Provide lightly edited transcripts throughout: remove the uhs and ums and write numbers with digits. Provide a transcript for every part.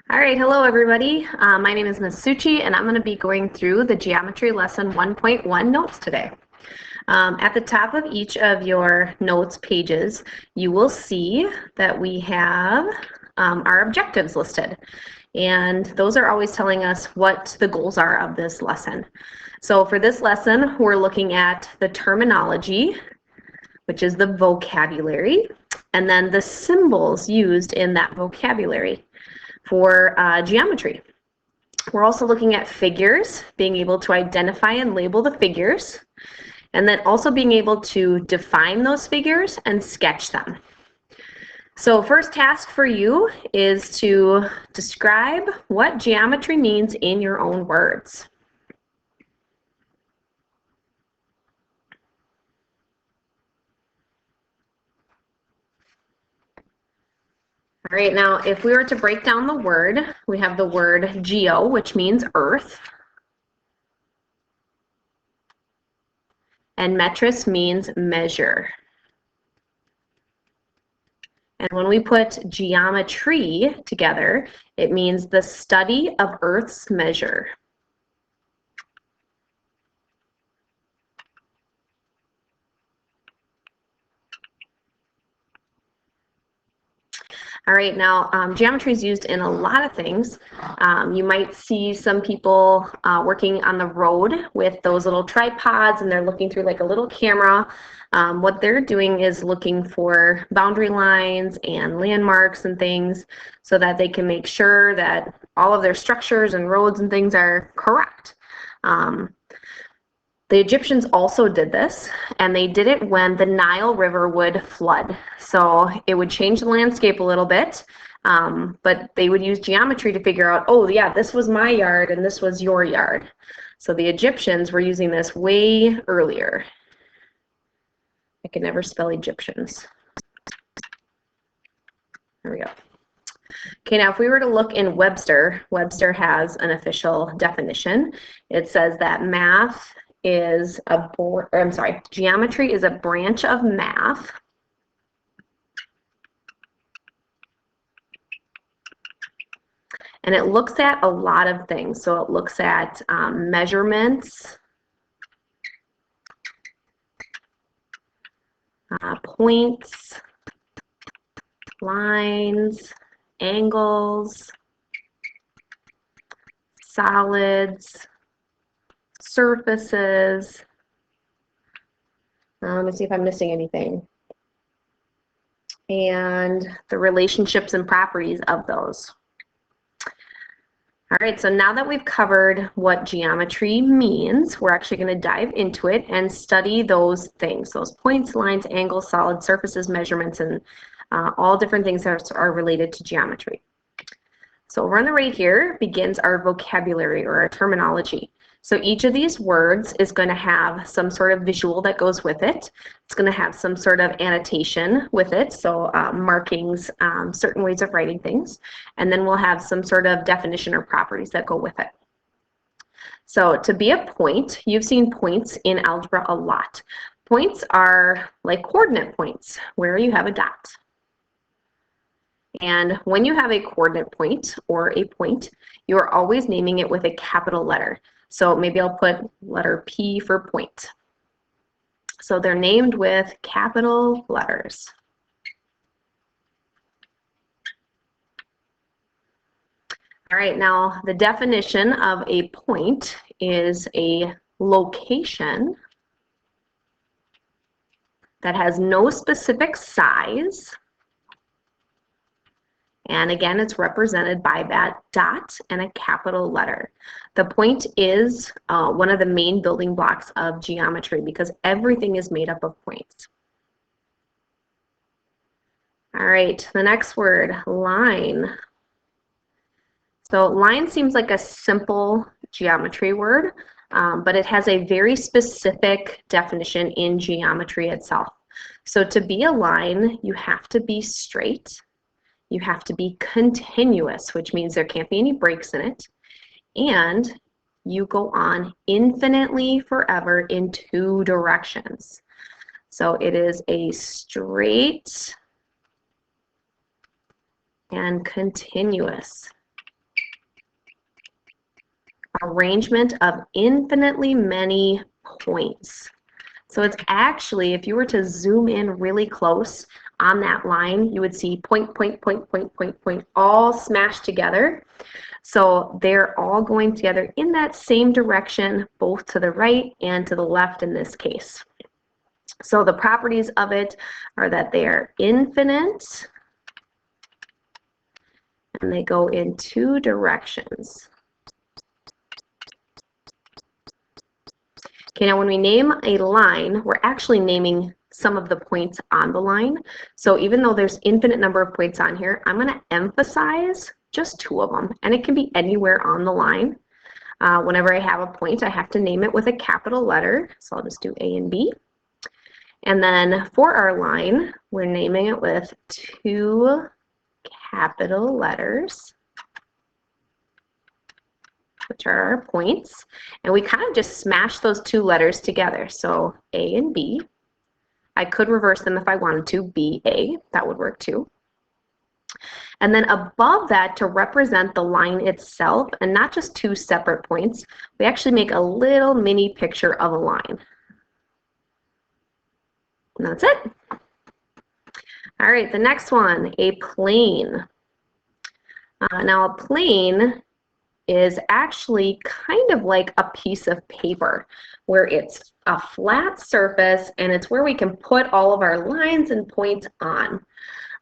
All right, hello everybody. My name is Ms. Suchi and I'm going to be going through the Geometry Lesson 1.1 notes today. At the top of each of your notes pages, you will see that we have our objectives listed. And those are always telling us what the goals are of this lesson. So for this lesson, we're looking at the terminology, which is the vocabulary, and then the symbols used in that vocabulary for geometry. We're also looking at figures, being able to identify and label the figures, and then also being able to define those figures and sketch them. So first task for you is to describe what geometry means in your own words. All right, now if we were to break down the word, we have the word geo, which means earth, and metris means measure. And when we put geometry together, it means the study of Earth's measure. All right, now geometry is used in a lot of things. You might see some people working on the road with those little tripods and they're looking through like a little camera. What they're doing is looking for boundary lines and landmarks and things so that they can make sure that all of their structures and roads and things are correct. The Egyptians also did this, and they did it when the Nile River would flood. So it would change the landscape a little bit, but they would use geometry to figure out, oh yeah, this was my yard and this was your yard. So the Egyptians were using this way earlier. I can never spell Egyptians. There we go. Okay, now if we were to look in Webster, Webster has an official definition. It says that geometry is a branch of math and it looks at a lot of things. So it looks at measurements, points, lines, angles, solids, surfaces. Let me see if I'm missing anything. And the relationships and properties of those. All right, so now that we've covered what geometry means, we're actually going to dive into it and study those things, those points, lines, angles, solids, surfaces, measurements, and all different things that are related to geometry. So over on the right here begins our vocabulary or our terminology. So each of these words is going to have some sort of visual that goes with it. It's going to have some sort of annotation with it, so markings, certain ways of writing things. And then we'll have some sort of definition or properties that go with it. So to be a point, you've seen points in algebra a lot. Points are like coordinate points where you have a dot. And when you have a coordinate point or a point, you're always naming it with a capital letter. So maybe I'll put letter P for point. So they're named with capital letters. All right, now the definition of a point is a location that has no specific size. And again, it's represented by that dot and a capital letter. The point is one of the main building blocks of geometry because everything is made up of points. All right, the next word, line. So line seems like a simple geometry word, but it has a very specific definition in geometry itself. So to be a line, you have to be straight. You have to be continuous, which means there can't be any breaks in it. And you go on infinitely forever in two directions. So it is a straight and continuous arrangement of infinitely many points. So it's actually, if you were to zoom in really close on that line, you would see point, point, point, point, point, point, all smashed together. So they're all going together in that same direction, both to the right and to the left in this case. So the properties of it are that they are infinite, and they go in two directions. Okay, now when we name a line, we're actually naming some of the points on the line. So even though there's infinite number of points on here, I'm going to emphasize just two of them, and it can be anywhere on the line. Whenever I have a point, I have to name it with a capital letter, so I'll just do A and B. And then for our line, we're naming it with two capital letters, which are our points, and we kind of just smash those two letters together. So A and B. I could reverse them if I wanted to, B, A, that would work too. And then above that, to represent the line itself, and not just two separate points, we actually make a little mini picture of a line. And that's it. All right, the next one, a plane. Now a plane is actually kind of like a piece of paper where it's a flat surface and it's where we can put all of our lines and points on.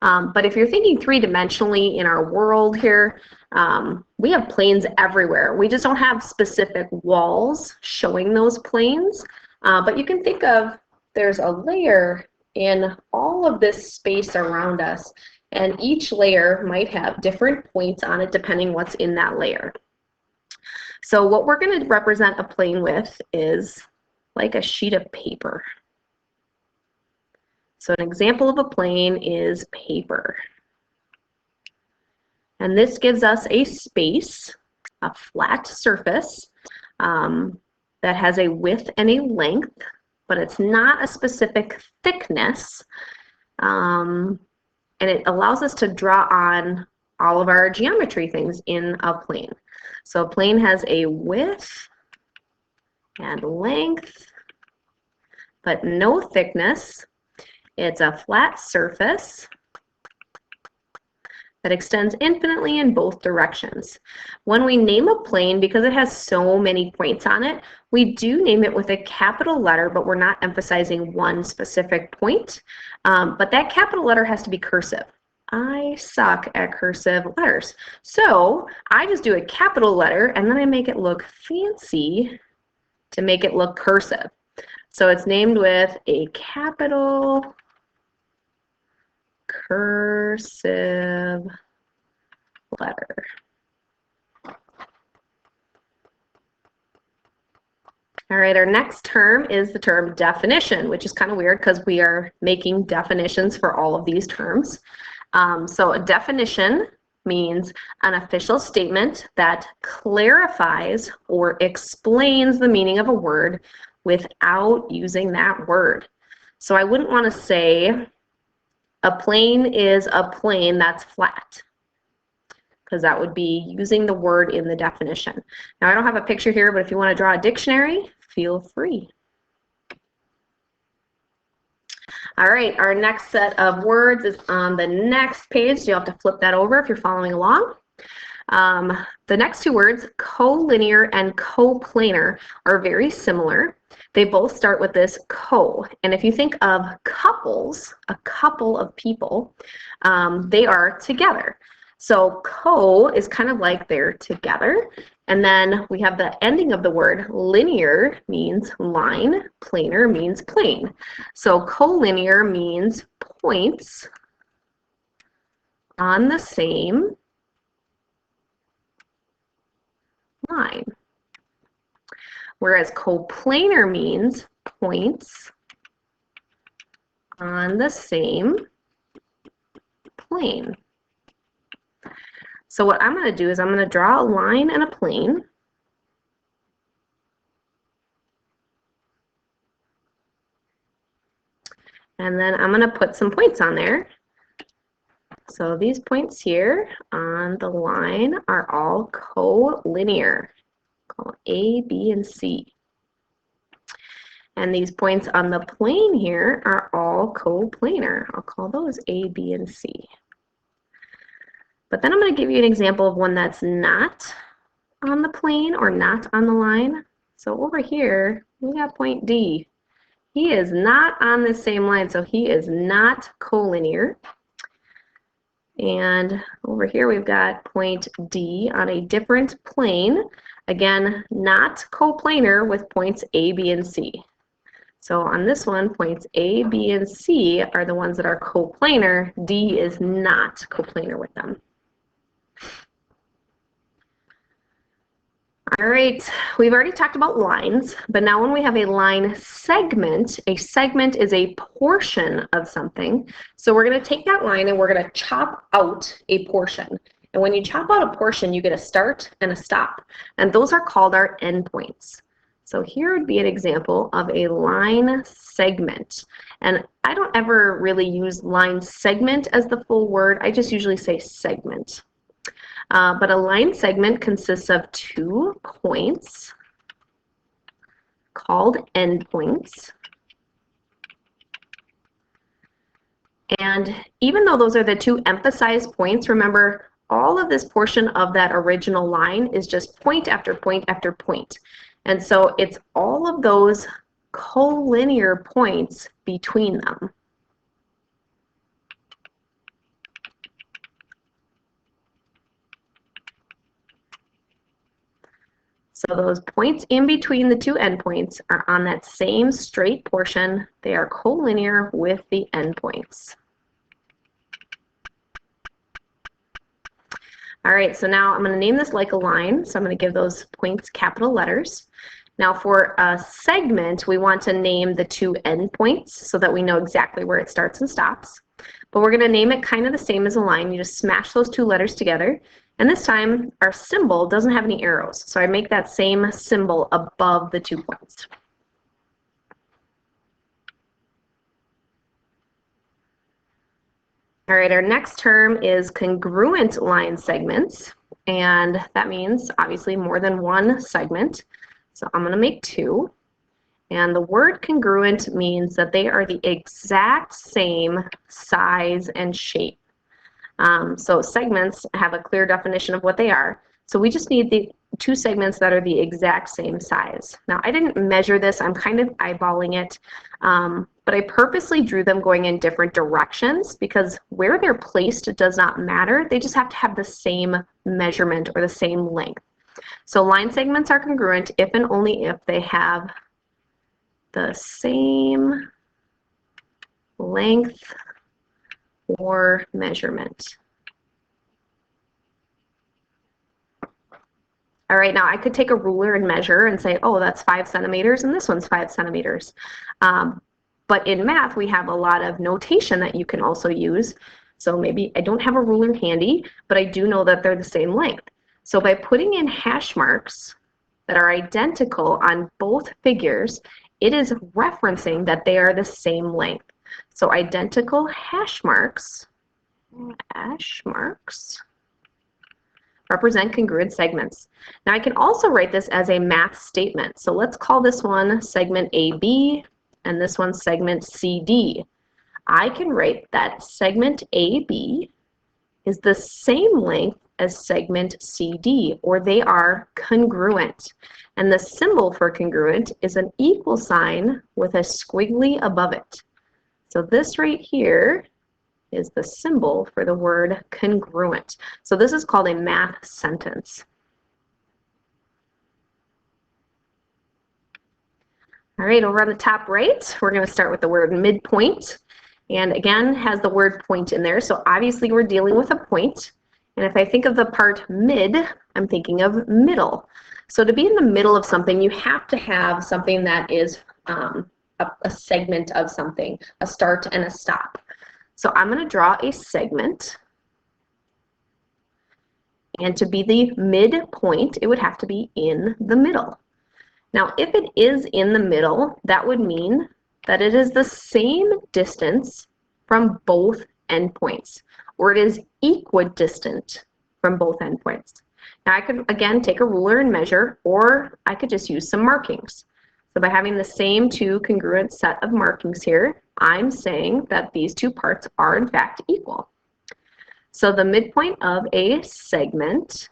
But if you're thinking three-dimensionally in our world here, we have planes everywhere. We just don't have specific walls showing those planes. But you can think of, there's a layer in all of this space around us, and each layer might have different points on it depending what's in that layer. So what we're going to represent a plane with is like a sheet of paper. So an example of a plane is paper. And this gives us a space, a flat surface that has a width and a length, but it's not a specific thickness. And it allows us to draw on all of our geometry things in a plane. So a plane has a width and length, but no thickness. It's a flat surface that extends infinitely in both directions. When we name a plane, because it has so many points on it, we do name it with a capital letter, but we're not emphasizing one specific point. But that capital letter has to be cursive. I suck at cursive letters. So I just do a capital letter and then I make it look fancy to make it look cursive. So it's named with a capital cursive letter. All right, our next term is the term definition, which is kind of weird because we are making definitions for all of these terms. So a definition means an official statement that clarifies or explains the meaning of a word without using that word. So I wouldn't want to say a plane is a plane that's flat, because that would be using the word in the definition. Now I don't have a picture here, but if you want to draw a dictionary, feel free. All right, our next set of words is on the next page. So you'll have to flip that over if you're following along. The next two words, collinear and coplanar, are very similar. They both start with this co. And if you think of couples, a couple of people, they are together. So co is kind of like they're together. And then we have the ending of the word. Linear means line, planar means plane. So collinear means points on the same line. Whereas coplanar means points on the same plane. So what I'm going to do is I'm going to draw a line and a plane. And then I'm going to put some points on there. So these points here on the line are all collinear. call it A, B, and C. And these points on the plane here are all coplanar. I'll call those A, B, and C. But then I'm going to give you an example of one that's not on the plane or not on the line. So over here, we got point D. He is not on the same line, so he is not collinear. And over here, we've got point D on a different plane. Again, not coplanar with points A, B, and C. So on this one, points A, B, and C are the ones that are coplanar. D is not coplanar with them. All right, we've already talked about lines, but now when we have a line segment is a portion of something. So we're going to take that line and we're going to chop out a portion. And when you chop out a portion, you get a start and a stop. And those are called our endpoints. So here would be an example of a line segment. And I don't ever really use line segment as the full word. I just usually say segment. But a line segment consists of 2 points called endpoints. And even though those are the 2 emphasized points, remember all of this portion of that original line is just point after point after point. And so it's all of those collinear points between them. So those points in between the 2 endpoints are on that same straight portion. They are collinear with the endpoints. All right, so now I'm going to name this like a line. So I'm going to give those points capital letters. Now for a segment, we want to name the 2 endpoints so that we know exactly where it starts and stops. But we're going to name it kind of the same as a line. You just smash those 2 letters together. And this time, our symbol doesn't have any arrows. So I make that same symbol above the 2 points. All right, our next term is congruent line segments. And that means, obviously, more than 1 segment. So I'm going to make 2. And the word congruent means that they are the exact same size and shape. So segments have a clear definition of what they are. So we just need the 2 segments that are the exact same size. Now, I didn't measure this. I'm kind of eyeballing it. But I purposely drew them going in different directions because where they're placed does not matter. They just have to have the same measurement or the same length. So line segments are congruent if and only if they have the same length or measurement. All right, now I could take a ruler and measure and say, oh, that's 5 centimeters and this one's 5 centimeters. But in math, we have a lot of notation that you can also use. So maybe I don't have a ruler handy, but I do know that they're the same length. So by putting in hash marks that are identical on both figures, it is referencing that they are the same length. So identical hash marks represent congruent segments. Now I can also write this as a math statement. So let's call this one segment AB and this one segment CD. I can write that segment AB is the same length as segment CD, or they are congruent. And the symbol for congruent is an equal sign with a squiggly above it. So this right here is the symbol for the word congruent. So this is called a math sentence. All right, over on the top right, we're going to start with the word midpoint. And again, has the word point in there. So obviously we're dealing with a point. And if I think of the part mid, I'm thinking of middle. So to be in the middle of something, you have to have something that is a segment of something, a start and a stop. So I'm going to draw a segment. And to be the midpoint, it would have to be in the middle. Now, if it is in the middle, that would mean that it is the same distance from both endpoints, or it is equidistant from both endpoints. Now I could, again, take a ruler and measure, or I could just use some markings. So by having the same two congruent set of markings here, I'm saying that these two parts are in fact equal. So the midpoint of a segment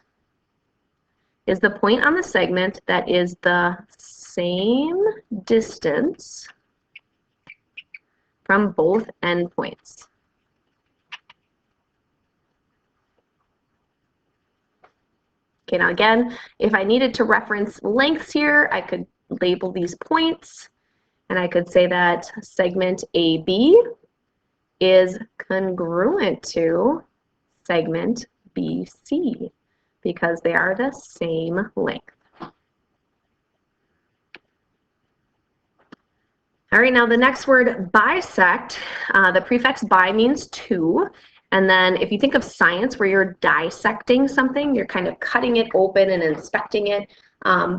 is the point on the segment that is the same distance from both endpoints. Okay, now again, if I needed to reference lengths here, I could label these points, and I could say that segment AB is congruent to segment BC because they are the same length. All right, now the next word, bisect, the prefix bi means two. And then if you think of science where you're dissecting something, you're kind of cutting it open and inspecting it.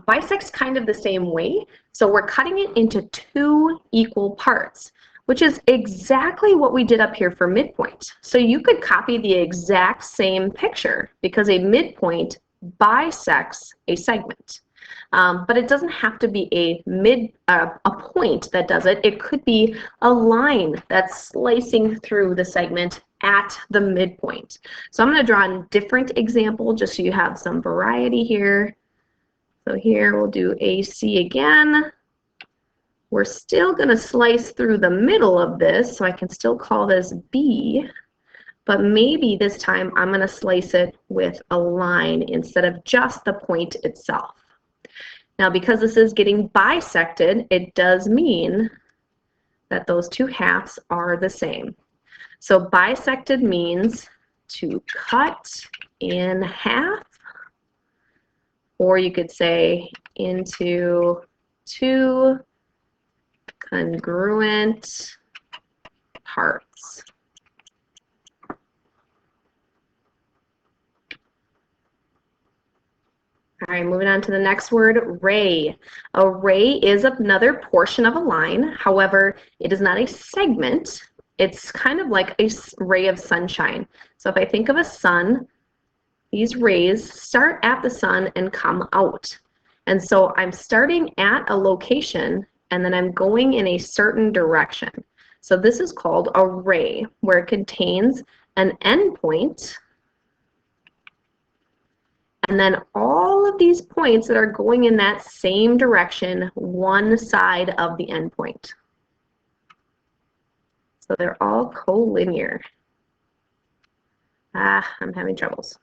Bisect's kind of the same way. So we're cutting it into two equal parts, which is exactly what we did up here for midpoint. So you could copy the exact same picture because a midpoint bisects a segment. But it doesn't have to be a point that does it. It could be a line that's slicing through the segment at the midpoint. So I'm going to draw a different example just so you have some variety here. So here we'll do AC again. We're still going to slice through the middle of this, so I can still call this B. But maybe this time I'm going to slice it with a line instead of just the point itself. Now, because this is getting bisected, it does mean that those two halves are the same. So bisected means to cut in half, or you could say into two congruent parts. All right, moving on to the next word, ray. A ray is another portion of a line. However, it is not a segment. It's kind of like a ray of sunshine. So if I think of a sun, these rays start at the sun and come out. And so I'm starting at a location and then I'm going in a certain direction. So this is called a ray, where it contains an endpoint and then all of these points that are going in that same direction, one side of the endpoint. So they're all collinear. I'm having troubles.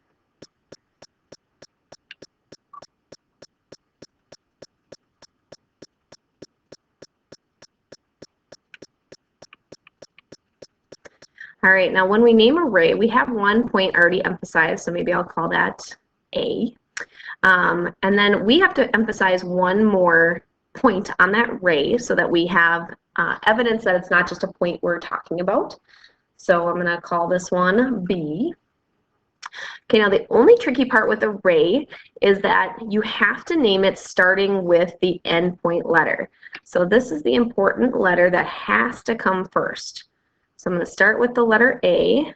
All right, now when we name a ray, we have one point already emphasized, so maybe I'll call that A. And then we have to emphasize one more point on that ray so that we have evidence that it's not just a point we're talking about. So I'm going to call this one B. Okay, now the only tricky part with a ray is that you have to name it starting with the endpoint letter. So this is the important letter that has to come first. So I'm going to start with the letter A,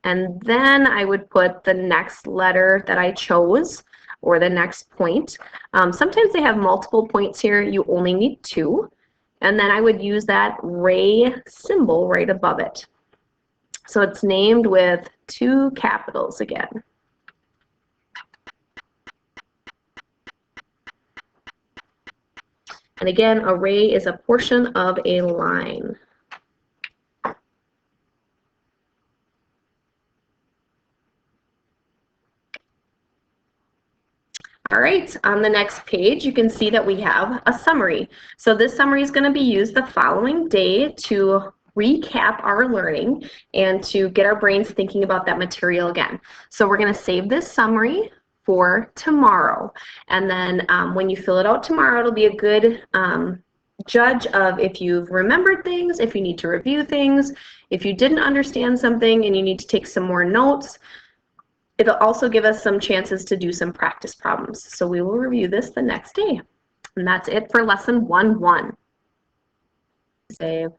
and then I would put the next letter that I chose, or the next point. Sometimes they have multiple points here. You only need two. And then I would use that ray symbol right above it. So it's named with two capitals again. And again, a ray is a portion of a line. All right, on the next page, you can see that we have a summary. So this summary is going to be used the following day to recap our learning and to get our brains thinking about that material again. So we're going to save this summary for tomorrow. And then when you fill it out tomorrow, it'll be a good judge of if you've remembered things, if you need to review things, if you didn't understand something and you need to take some more notes. It'll also give us some chances to do some practice problems. So we will review this the next day. And that's it for lesson 1-1. Save.